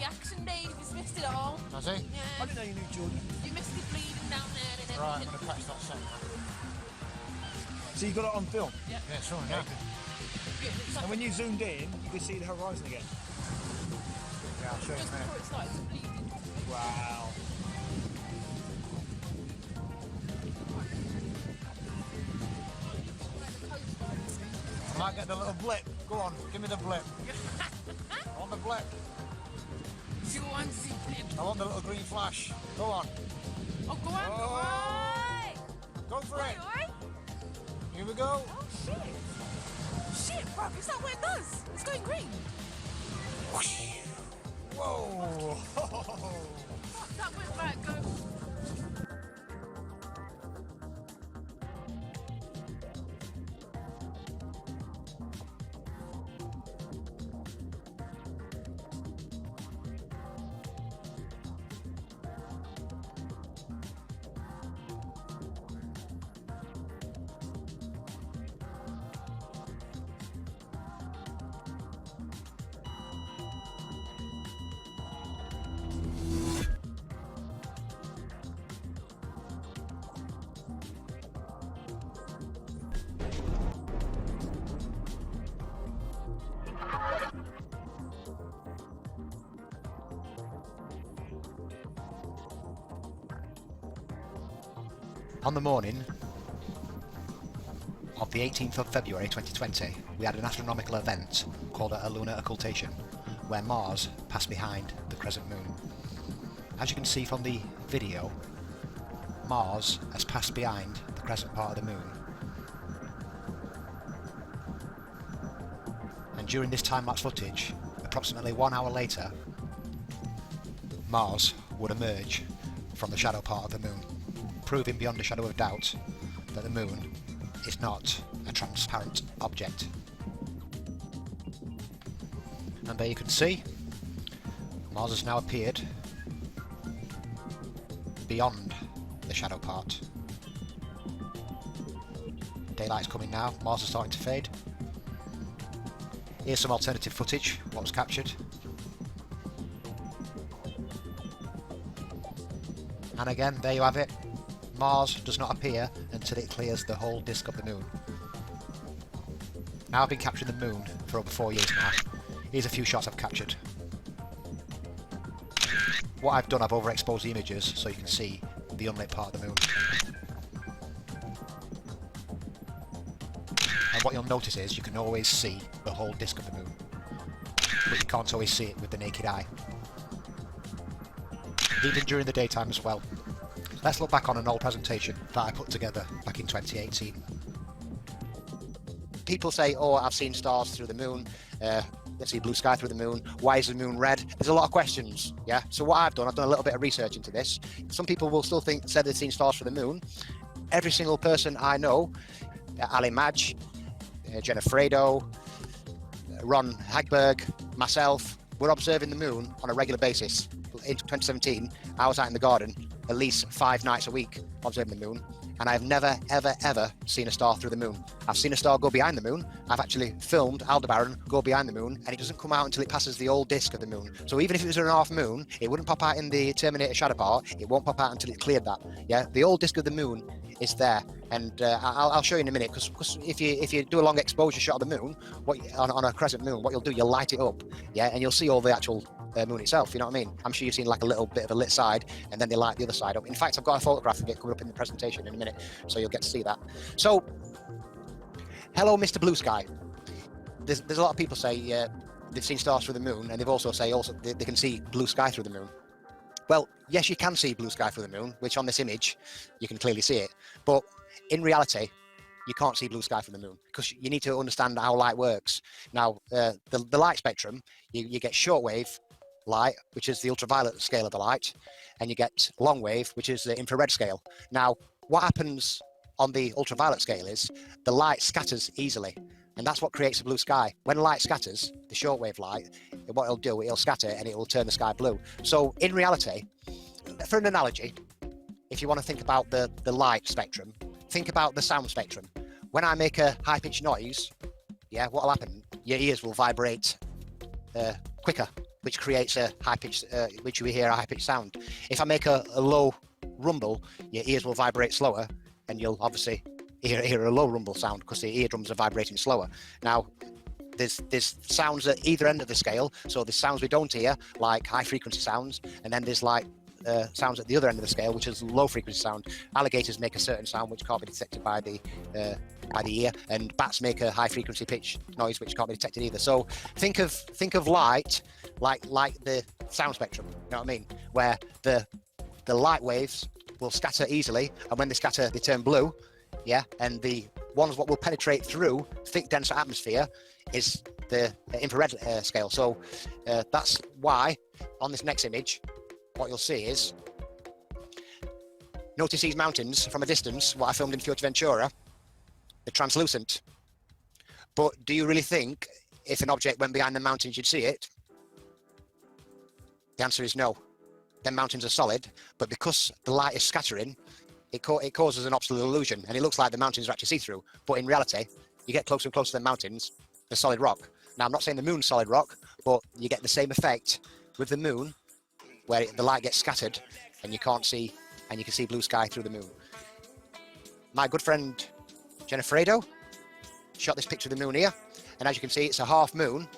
action, Dave. He's missed it all. Has he? Yeah. I didn't know you knew Jordan. You missed it bleeding down there and everything. Right, I'm going to catch that second. So you got it on film? Yeah. Yeah, sure, yeah. And when you zoomed in, you could see the horizon again. Yeah, I'll show you Just in a before it started bleeding. Wow. I might get the little blip. Go on, give me the blip. I want the blip. You want the blip? I want the little green flash. Go on. Oh, go on. Oh. Go for it. Oi. Here we go. Oh, shit. Shit, bro. Is that what it does? It's going green. Whoa. Fuck, that went right. Go. On the morning of the 18th of February 2020, we had an astronomical event called a lunar occultation, where Mars passed behind the crescent moon. As you can see from the video, Mars has passed behind the crescent part of the moon. And during this time-lapse footage, approximately 1 hour later, Mars would emerge from the shadow part of the moon, proving beyond a shadow of doubt that the moon is not a transparent object. And there you can see, Mars has now appeared beyond the shadow part. Daylight's coming now, Mars is starting to fade. Here's some alternative footage, what was captured. And again, there you have it. Mars does not appear until it clears the whole disk of the moon. Now I've been capturing the moon for over 4 years now. Here's a few shots I've captured. What I've done, I've overexposed the images so you can see the unlit part of the moon. And what you'll notice is you can always see the whole disk of the moon, but you can't always see it with the naked eye. Even during the daytime as well. Let's look back on an old presentation that I put together back in 2018. People say, oh, I've seen stars through the moon, let's see blue sky through the moon, why is the moon red? There's a lot of questions, yeah? So what I've done a little bit of research into this. Some people will still say they've seen stars through the moon. Every single person I know, Ali Madge, Jenna Fredo, Ron Hagberg, myself, we're observing the moon on a regular basis. In 2017, I was out in the garden at least 5 nights a week observing the moon, and I've never, ever, ever seen a star through the moon. I've seen a star go behind the moon. I've actually filmed Aldebaran go behind the moon, and it doesn't come out until it passes the old disk of the moon. So even if it was an half moon, it wouldn't pop out in the Terminator shadow part. It won't pop out until it cleared that. Yeah, the old disk of the moon is there, and I'll show you in a minute. Because if you do a long exposure shot of the moon, on a crescent moon, what you'll do, you'll light it up, yeah, and you'll see all the actual moon itself. You know what I mean? I'm sure you've seen like a little bit of a lit side, and then they light the other side up. In fact, I've got a photograph of it coming up in the presentation in a minute, so you'll get to see that. So, hello, Mr. Blue Sky. There's a lot of people say they've seen stars through the moon, and they've also say they can see blue sky through the moon. Well, yes, you can see blue sky through the moon, which on this image you can clearly see it, but in reality you can't see blue sky from the moon, because you need to understand how light works. Now, the light spectrum, you get shortwave light, which is the ultraviolet scale of the light, and you get long wave, which is the infrared scale. Now, what happens on the ultraviolet scale is the light scatters easily, and that's what creates a blue sky. When light scatters, the shortwave light, what it'll do, it'll scatter and it will turn the sky blue. So in reality, for an analogy, if you want to think about the light spectrum, think about the sound spectrum. When I make a high-pitched noise, yeah, what'll happen? Your ears will vibrate quicker. which creates a high pitch, which we hear a high pitched sound. If I make a low rumble, your ears will vibrate slower, and you'll obviously hear a low rumble sound because the eardrums are vibrating slower. Now, there's sounds at either end of the scale. So there's sounds we don't hear, like high frequency sounds, and then there's like sounds at the other end of the scale, which is low frequency sound. Alligators make a certain sound which can't be detected by the ear, and bats make a high frequency pitch noise which can't be detected either. So think of light like the sound spectrum. You know what I mean? Where the light waves will scatter easily, and when they scatter, they turn blue. Yeah, and the ones what will penetrate through thick, denser atmosphere is the infrared scale. So that's why on this next image, what you'll see is, notice these mountains from a distance, what I filmed in Fuerteventura, they're translucent. But do you really think if an object went behind the mountains, you'd see it? The answer is no. Them mountains are solid, but because the light is scattering, it causes an optical illusion, and it looks like the mountains are actually see-through. But in reality, you get closer and closer to the mountains, they're solid rock. Now, I'm not saying the moon's solid rock, but you get the same effect with the moon, where the light gets scattered, and you can't see, and you can see blue sky through the moon. My good friend Jenniferado shot this picture of the moon here, and as you can see, it's a half moon.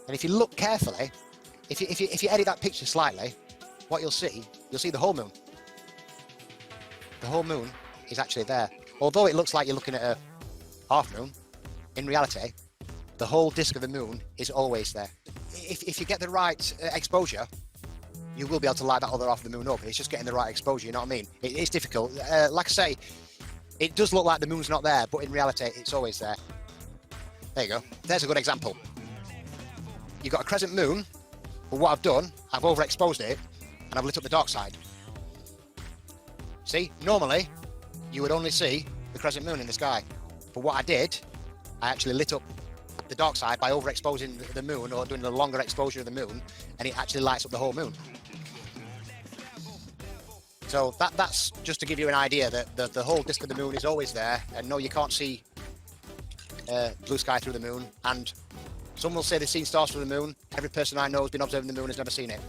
And if you look carefully, if you edit that picture slightly, what you'll see the whole moon. The whole moon is actually there. Although it looks like you're looking at a half moon, in reality, the whole disk of the moon is always there. If you get the right exposure, you will be able to light that other half of the moon up. It's just getting the right exposure, you know what I mean? It's difficult. Like I say, it does look like the moon's not there, but in reality, it's always there. There you go. There's a good example. You've got a crescent moon, but what I've done, I've overexposed it, and I've lit up the dark side. See, normally, you would only see the crescent moon in the sky. But what I did, I actually lit up the dark side by overexposing the moon, or doing a longer exposure of the moon, and it actually lights up the whole moon. So that's just to give you an idea that the whole disk of the moon is always there, and no, you can't see blue sky through the moon. And some will say they've seen stars through the moon. Every person I know has been observing the moon has never seen it.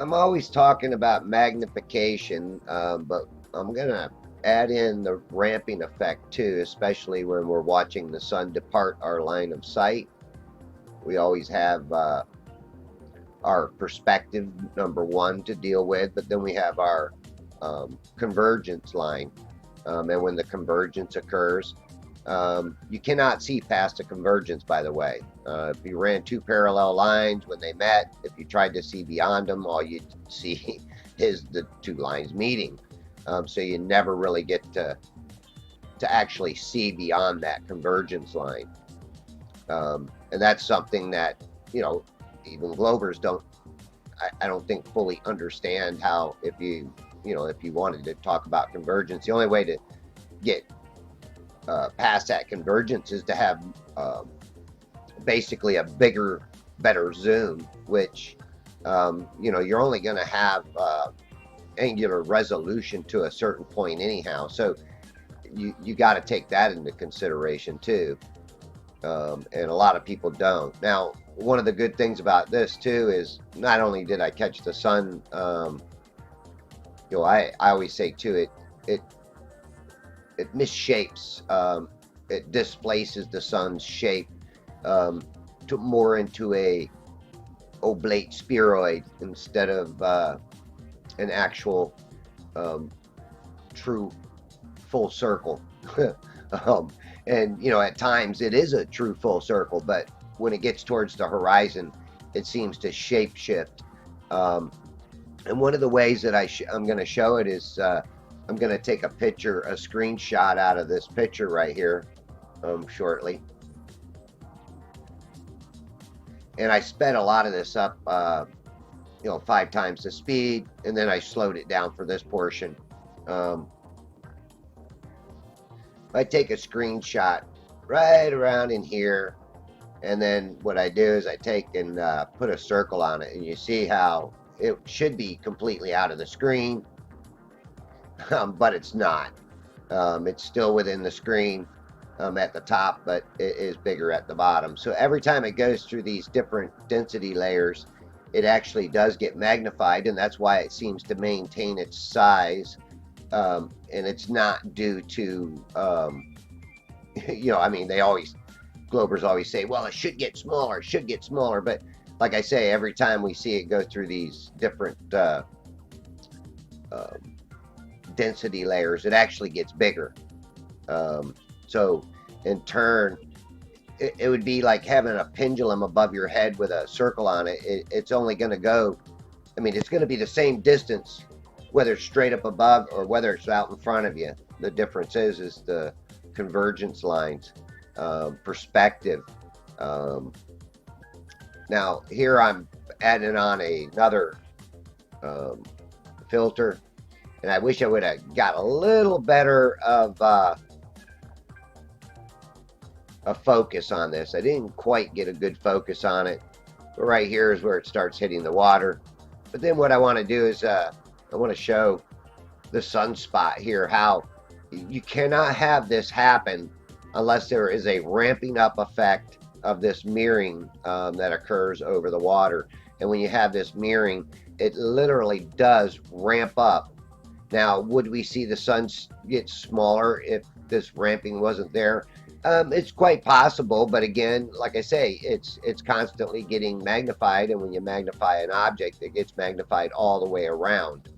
I'm always talking about magnification, but I'm gonna add in the ramping effect too, especially when we're watching the sun depart our line of sight. We always have our perspective, number one, to deal with, but then we have our convergence line. And when the convergence occurs, you cannot see past a convergence, by the way. If you ran two parallel lines when they met, if you tried to see beyond them, all you'd see is the two lines meeting. So you never really get to actually see beyond that convergence line. And that's something that, you know, even Globers don't, I don't think fully understand how, if you wanted to talk about convergence, the only way to get past that convergence is to have basically a bigger, better zoom, which, you're only going to have angular resolution to a certain point anyhow. So you got to take that into consideration too. And a lot of people don't. Now, one of the good things about this too is not only did I catch the sun, I always say too, it misshapes, it displaces the sun's shape to more into a oblate spheroid instead of an actual true full circle. And at times it is a true full circle, but when it gets towards the horizon, it seems to shape shift. And one of the ways that I'm going to show it is I'm going to take a screenshot out of this picture right here shortly. And I sped a lot of this up, 5 times the speed, and then I slowed it down for this portion. I take a screenshot right around in here, and then what I do is I take and put a circle on it, and you see how it should be completely out of the screen, but it's not. It's still within the screen at the top, but it is bigger at the bottom. So every time it goes through these different density layers, it actually does get magnified, and that's why it seems to maintain its size. And it's not due to, Globers always say, well, it should get smaller, but like I say, every time we see it go through these different density layers, it actually gets bigger. So in turn, it would be like having a pendulum above your head with a circle on it. It's only going to go, it's going to be the same distance whether it's straight up above or whether it's out in front of you. The difference is the convergence lines, perspective. Now here I'm adding on another filter, and I wish I would have got a little better of a focus on this. I didn't quite get a good focus on it, but right here is where it starts hitting the water. But then what I want to do is I want to show the sunspot here, how you cannot have this happen unless there is a ramping up effect of this mirroring that occurs over the water. And when you have this mirroring, it literally does ramp up. Now, would we see the sun get smaller if this ramping wasn't there? It's quite possible, but again, like I say, it's constantly getting magnified, and when you magnify an object, it gets magnified all the way around.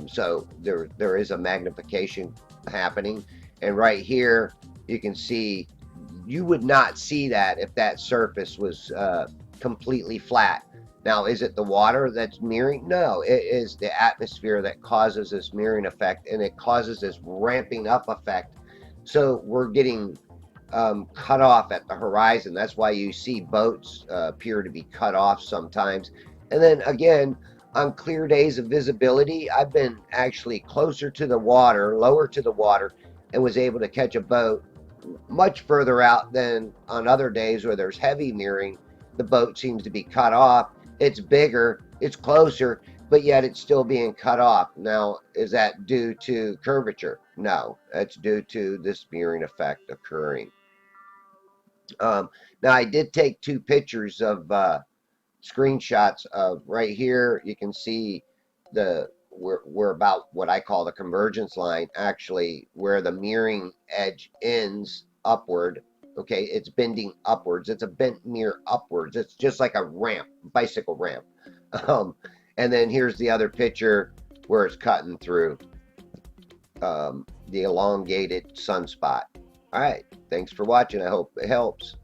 So there is a magnification happening, and right here you can see, you would not see that if that surface was completely flat. Now, is it the water that's mirroring? No, it is the atmosphere that causes this mirroring effect, and it causes this ramping up effect. So we're getting cut off at the horizon. That's why you see boats appear to be cut off sometimes. And then again, on clear days of visibility, I've been actually closer to the water, lower to the water, and was able to catch a boat much further out than on other days where there's heavy mirroring. The boat seems to be cut off. It's bigger, it's closer, but yet it's still being cut off. Now, is that due to curvature? No, it's due to this mirroring effect occurring. Now, I did take 2 pictures of screenshots of right here. You can see we're about what I call the convergence line, actually where the mirroring edge ends upward. Okay, it's bending upwards. It's a bent mirror upwards. It's just like a ramp, bicycle ramp. And then here's the other picture where it's cutting through the elongated sunspot. All right, thanks for watching. I hope it helps.